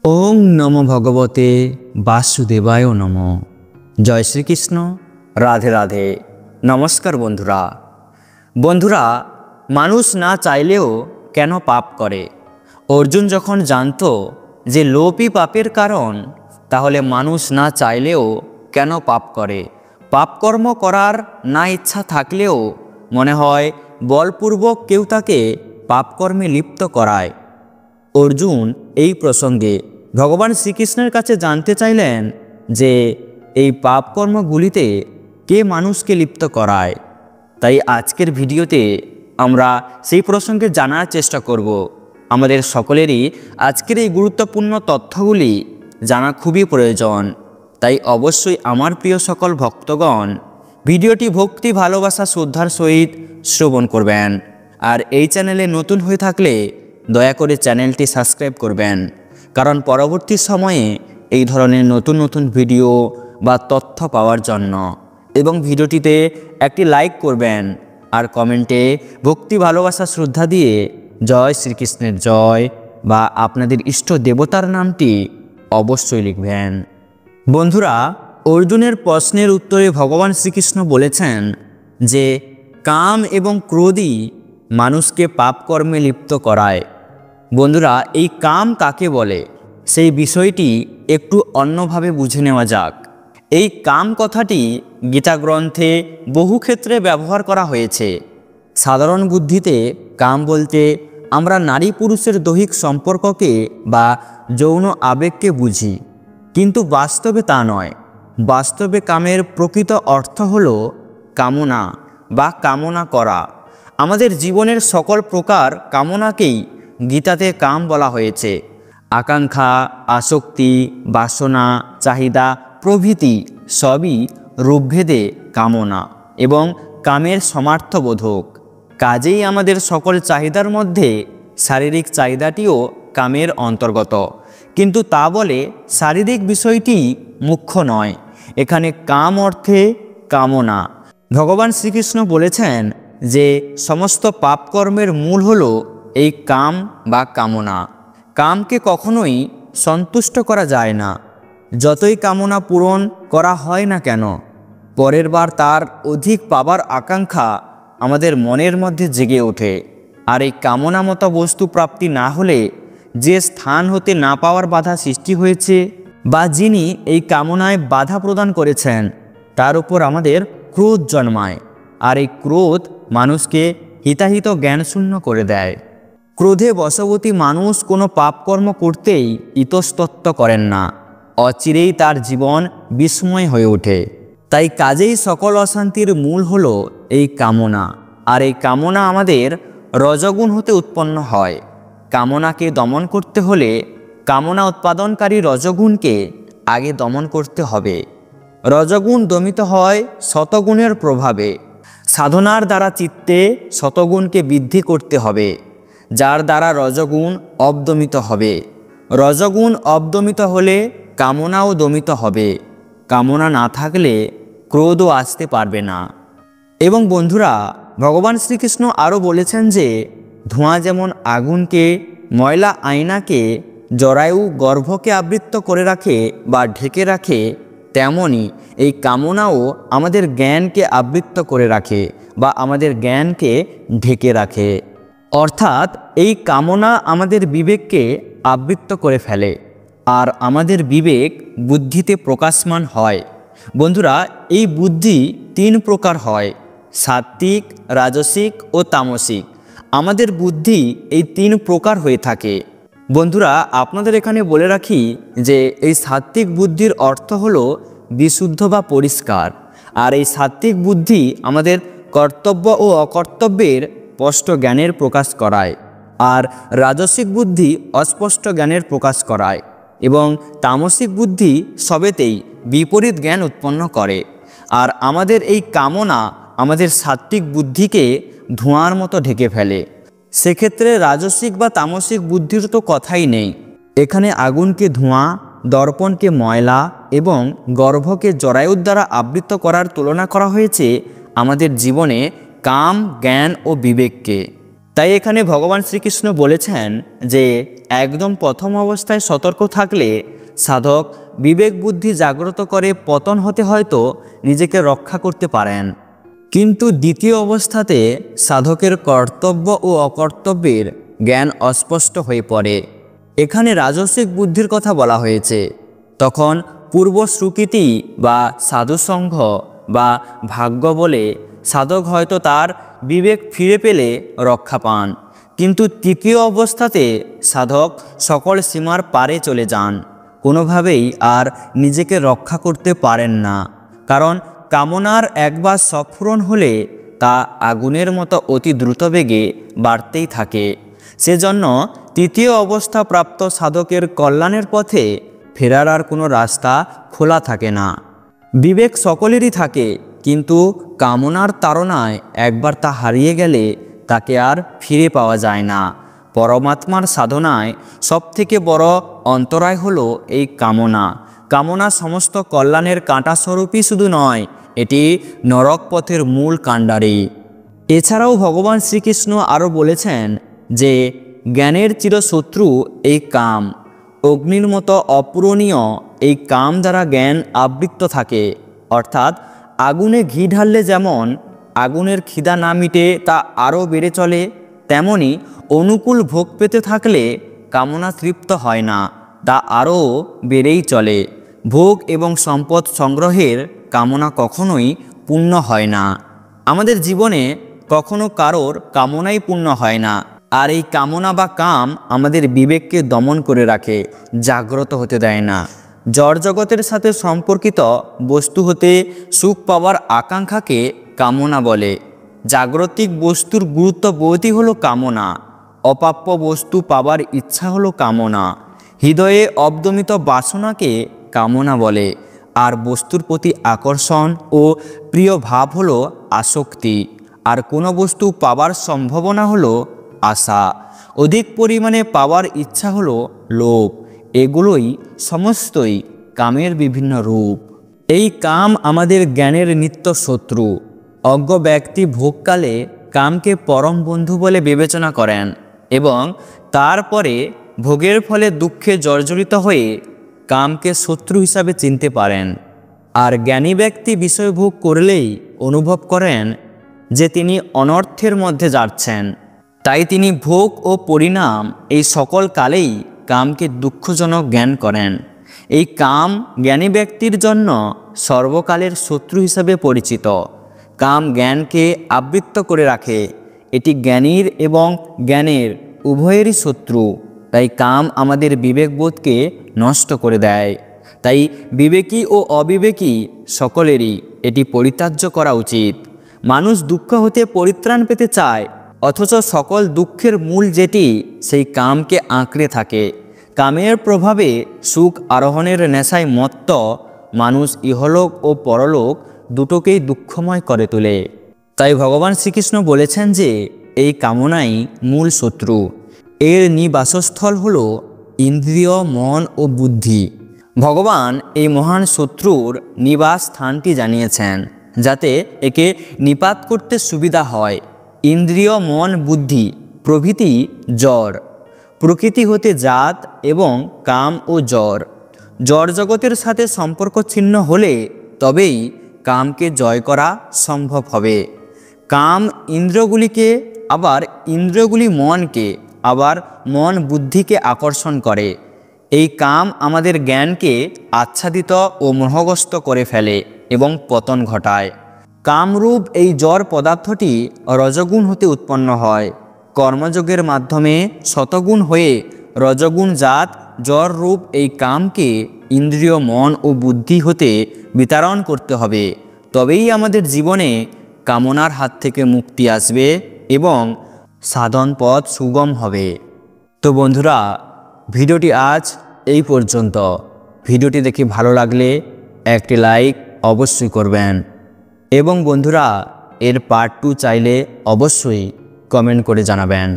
ওং নমো ভগবতে বাসুদেবায় নমো। জয় শ্রীকৃষ্ণ। রাধে রাধে। নমস্কার বন্ধুরা, মানুষ না চাইলেও কেন পাপ করে? অর্জুন যখন জানতো যে লোভই পাপের কারণ, তাহলে মানুষ না চাইলেও কেন পাপ করে? পাপকর্ম করার না ইচ্ছা থাকলেও মনে হয় বলপূর্বক কেউ তাকে পাপকর্মে লিপ্ত করায়। অর্জুন এই প্রসঙ্গে ভগবান শ্রীকৃষ্ণের কাছে জানতে চাইলেন যে এই পাপকর্মগুলিতে কে মানুষকে লিপ্ত করায়। তাই আজকের ভিডিওতে আমরা সেই প্রসঙ্গে জানার চেষ্টা করব। আমাদের সকলেরই আজকের এই গুরুত্বপূর্ণ তথ্যগুলি জানা খুবই প্রয়োজন। তাই অবশ্যই আমার প্রিয় সকল ভক্তগণ ভিডিওটি ভক্তি, ভালোবাসা, শ্রদ্ধার সহিত শ্রবণ করবেন। আর এই চ্যানেলে নতুন হয়ে থাকলে দয়া করে চ্যানেলটি সাবস্ক্রাইব করবেন, কারণ পরবর্তী সময়ে এই ধরনের নতুন নতুন ভিডিও বা তথ্য পাওয়ার জন্য। এবং ভিডিওটিতে একটি লাইক করবেন আর কমেন্টে ভক্তি, ভালোবাসা, শ্রদ্ধা দিয়ে জয় শ্রীকৃষ্ণের জয় বা আপনাদের ইষ্ট দেবতার নামটি অবশ্যই লিখবেন। বন্ধুরা, অর্জুনের প্রশ্নের উত্তরে ভগবান শ্রীকৃষ্ণ বলেছেন যে কাম এবং ক্রোধই মানুষকে পাপকর্মে লিপ্ত করায়। বন্ধুরা, এই কাম কাকে বলে সেই বিষয়টি একটু অন্যভাবে বুঝে নেওয়া যাক। এই কাম কথাটি গীতা গ্রন্থে বহু ক্ষেত্রে ব্যবহার করা হয়েছে। সাধারণ বুদ্ধিতে কাম বলতে আমরা নারী পুরুষের দৈহিক সম্পর্ককে বা যৌন আবেগকে বুঝি, কিন্তু বাস্তবে তা নয়। বাস্তবে কামের প্রকৃত অর্থ হল কামনা বা কামনা করা। আমাদের জীবনের সকল প্রকার কামনাকেই গীতাতে কাম বলা হয়েছে। আকাঙ্ক্ষা, আসক্তি, বাসনা, চাহিদা প্রভৃতি সবই রূপভেদে কামনা এবং কামের সমার্থবোধক। কাজেই আমাদের সকল চাহিদার মধ্যে শারীরিক চাহিদাটিও কামের অন্তর্গত, কিন্তু তা বলে শারীরিক বিষয়টি মুখ্য নয়। এখানে কাম অর্থে কামনা। ভগবান শ্রীকৃষ্ণ বলেছেন যে সমস্ত পাপকর্মের মূল হল এই কাম বা কামনা। কামকে কখনোই সন্তুষ্ট করা যায় না। যতই কামনা পূরণ করা হয় না কেন, পরের বার তার অধিক পাবার আকাঙ্ক্ষা আমাদের মনের মধ্যে জেগে ওঠে। আর এই কামনা মতো বস্তু প্রাপ্তি না হলে যে স্থান হতে না পাওয়ার বাধা সৃষ্টি হয়েছে বা যিনি এই কামনায় বাধা প্রদান করেছেন তার উপর আমাদের ক্রোধ জন্মায়। আর এই ক্রোধ মানুষকে হিতাহিত জ্ঞানশূন্য করে দেয়। ক্রোধে বশবর্তী মানুষ কোনো পাপকর্ম করতেই ইতস্তত করেন না। অচিরেই তার জীবন বিস্ময় হয়ে ওঠে। তাই কাজেই সকল অশান্তির মূল হলো এই কামনা। আর এই কামনা আমাদের রজগুণ হতে উৎপন্ন হয়। কামনাকে দমন করতে হলে কামনা উৎপাদনকারী রজগুণকে আগে দমন করতে হবে। রজগুণ দমিত হয় শতগুণের প্রভাবে। সাধনার দ্বারা চিত্তে শতগুণকে বৃদ্ধি করতে হবে, যার দ্বারা রজগুণ অবদমিত হবে। রজগুণ অবদমিত হলে কামনাও দমিত হবে। কামনা না থাকলে ক্রোধও আসতে পারবে না। এবং বন্ধুরা, ভগবান শ্রীকৃষ্ণ আরও বলেছেন যে ধোঁয়া যেমন আগুনকে, ময়লা আয়নাকে, জরায়ু গর্ভকে আবৃত করে রাখে বা ঢেকে রাখে, তেমনই এই কামনাও আমাদের জ্ঞানকে আবৃত করে রাখে বা আমাদের জ্ঞানকে ঢেকে রাখে। অর্থাৎ এই কামনা আমাদের বিবেককে আবৃত করে ফেলে আর আমাদের বিবেক বুদ্ধিতে প্রকাশমান হয়। বন্ধুরা, এই বুদ্ধি তিন প্রকার হয়: সাত্ত্বিক, রাজসিক ও তামসিক। আমাদের বুদ্ধি এই তিন প্রকার হয়ে থাকে। বন্ধুরা, আপনাদের এখানে বলে রাখি যে এই সাত্ত্বিক বুদ্ধির অর্থ হলো বিশুদ্ধ বা পরিষ্কার। আর এই সাত্ত্বিক বুদ্ধি আমাদের কর্তব্য ও অকর্তব্যের স্পষ্ট জ্ঞানের প্রকাশ করায়। আর রাজসিক বুদ্ধি অস্পষ্ট জ্ঞানের প্রকাশ করায়। এবং তামসিক বুদ্ধি সবেতেই বিপরীত জ্ঞান উৎপন্ন করে। আর আমাদের এই কামনা আমাদের সাত্ত্বিক বুদ্ধিকে ধোঁয়ার মতো ঢেকে ফেলে। সেক্ষেত্রে রাজসিক বা তামসিক বুদ্ধির তো কথাই নেই। এখানে আগুনকে ধোঁয়া, দর্পণকে ময়লা এবং গর্ভকে জরায়ুর দ্বারা আবৃত করার তুলনা করা হয়েছে আমাদের জীবনে কাম, জ্ঞান ও বিবেককে। তাই এখানে ভগবান শ্রীকৃষ্ণ বলেছেন যে একদম প্রথম অবস্থায় সতর্ক থাকলে সাধক বিবেক বুদ্ধি জাগ্রত করে পতন হতে হয়তো নিজেকে রক্ষা করতে পারেন, কিন্তু দ্বিতীয় অবস্থাতে সাধকের কর্তব্য ও অকর্তব্যের জ্ঞান অস্পষ্ট হয়ে পড়ে। এখানে রাজসিক বুদ্ধির কথা বলা হয়েছে। তখন পূর্ব স্বীকৃতি বা সাধুসংঘ বা ভাগ্য বলে সাধক হয়তো তার বিবেক ফিরে পেলে রক্ষা পান, কিন্তু তৃতীয় অবস্থাতে সাধক সকল সীমার পারে চলে যান, কোনোভাবেই আর নিজেকে রক্ষা করতে পারেন না। কারণ কামনার একবার স্ফুরণ হলে তা আগুনের মতো অতি দ্রুতবেগে বাড়তেই থাকে। সেজন্য তৃতীয় অবস্থা প্রাপ্ত সাধকের কল্যাণের পথে ফেরার আর কোনো রাস্তা খোলা থাকে না। বিবেক সকলেরই থাকে, কিন্তু কামনার তাড়নায় একবার তা হারিয়ে গেলে তাকে আর ফিরে পাওয়া যায় না। পরমাত্মার সাধনায় সবথেকে বড় অন্তরায় হলো এই কামনা। কামনা সমস্ত কল্যাণের কাঁটাস্বরূপই শুধু নয়, এটি নরক পথের মূল কাণ্ডারি। এছাড়াও ভগবান শ্রীকৃষ্ণ আরও বলেছেন যে জ্ঞানের চিরশত্রু এই কাম। অগ্নির মতো অপূরণীয় এই কাম দ্বারা জ্ঞান আবৃত থাকে। অর্থাৎ আগুনে ঘি ঢাললে যেমন আগুনের খিদা না মিটে তা আরও বেড়ে চলে, তেমনি অনুকূল ভোগ পেতে থাকলে কামনা তৃপ্ত হয় না, তা আরও বেড়েই চলে। ভোগ এবং সম্পদ সংগ্রহের কামনা কখনোই পূর্ণ হয় না। আমাদের জীবনে কখনো কারোর কামনাই পূর্ণ হয় না। আর এই কামনা বা কাম আমাদের বিবেককে দমন করে রাখে, জাগ্রত হতে দেয় না। জড় জগতের সাথে সম্পর্কিত বস্তু হতে সুখ পাওয়ার আকাঙ্ক্ষাকে কামনা বলে। জাগতিক বস্তুর গুরুত্ব বোধই হলো কামনা। অপ্রাপ্য বস্তু পাবার ইচ্ছা হলো কামনা। হৃদয়ে অবদমিত বাসনাকে কামনা বলে। আর বস্তুর প্রতি আকর্ষণ ও প্রিয় ভাব হলো আসক্তি। আর কোনো বস্তু পাবার সম্ভাবনা হলো আশা। অধিক পরিমাণে পাওয়ার ইচ্ছা হলো লোভ। এগুলোই সমস্তই কামের বিভিন্ন রূপ। এই কাম আমাদের জ্ঞানের নিত্য শত্রু। অজ্ঞ ব্যক্তি ভোগকালে কামকে পরম বন্ধু বলে বিবেচনা করেন এবং তারপরে ভোগের ফলে দুঃখে জর্জরিত হয়ে কামকে শত্রু হিসাবে চিনতে পারেন। আর জ্ঞানী ব্যক্তি বিষয়ভোগ করলেই অনুভব করেন যে তিনি অনর্থের মধ্যে যাচ্ছেন। তাই তিনি ভোগ ও পরিণাম এই সকল কালেই কামকে দুঃখজনক জ্ঞান করেন। এই কাম জ্ঞানী ব্যক্তির জন্য সর্বকালের শত্রু হিসাবে পরিচিত। কাম জ্ঞানকে আবৃত করে রাখে। এটি জ্ঞানীর এবং জ্ঞানের উভয়েরই শত্রু। তাই কাম আমাদের বিবেকবোধকে নষ্ট করে দেয়। তাই বিবেকী ও অবিবেকী সকলেরই এটি পরিত্যাজ্য করা উচিত। মানুষ দুঃখ হতে পরিত্রাণ পেতে চায়, অথচ সকল দুঃখের মূল যেটি সেই কামকে আঁকড়ে থাকে। কামের প্রভাবে সুখ আরোহণের নেশায় মত্ত মানুষ ইহলোক ও পরলোক দুটোকেই দুঃখময় করে তোলে। তাই ভগবান শ্রীকৃষ্ণ বলেছেন যে এই কামনাই মূল শত্রু। এর নিবাসস্থল হল ইন্দ্রিয়, মন ও বুদ্ধি। ভগবান এই মহান শত্রুর নিবাস স্থানটি জানিয়েছেন যাতে একে নিপাত করতে সুবিধা হয়। ইন্দ্রিয়, মন, বুদ্ধি প্রভৃতি জড়। প্রকৃতি হতে জাত এবং কাম ও জড়। জড় জগতের সাথে সম্পর্ক ছিন্ন হলে তবেই কামকে জয় করা সম্ভব হবে। কাম ইন্দ্রিয়গুলিকে, আবার ইন্দ্রিয়গুলি মনকে, আবার মন বুদ্ধিকে আকর্ষণ করে। এই কাম আমাদের জ্ঞানকে আচ্ছাদিত ও মোহগ্রস্ত করে ফেলে এবং পতন ঘটায়। কামরূপ এই জড় পদার্থটি রজগুণ হতে উৎপন্ন হয়। কর্মযোগের মাধ্যমে শতগুণ হয়ে রজগুণ জাত জড় রূপ এই কামকে ইন্দ্রিয়, মন ও বুদ্ধি হতে বিতাড়ন করতে হবে। তবেই আমাদের জীবনে কামনার হাত থেকে মুক্তি আসবে এবং সাধন পথ সুগম হবে। তো বন্ধুরা, ভিডিওটি আজ এই পর্যন্ত। ভিডিওটি দেখে ভালো লাগলে একটি লাইক অবশ্যই করবেন এবং বন্ধুরা এর পার্ট 2 চাইলে অবশ্যই কমেন্ট করে জানাবেন।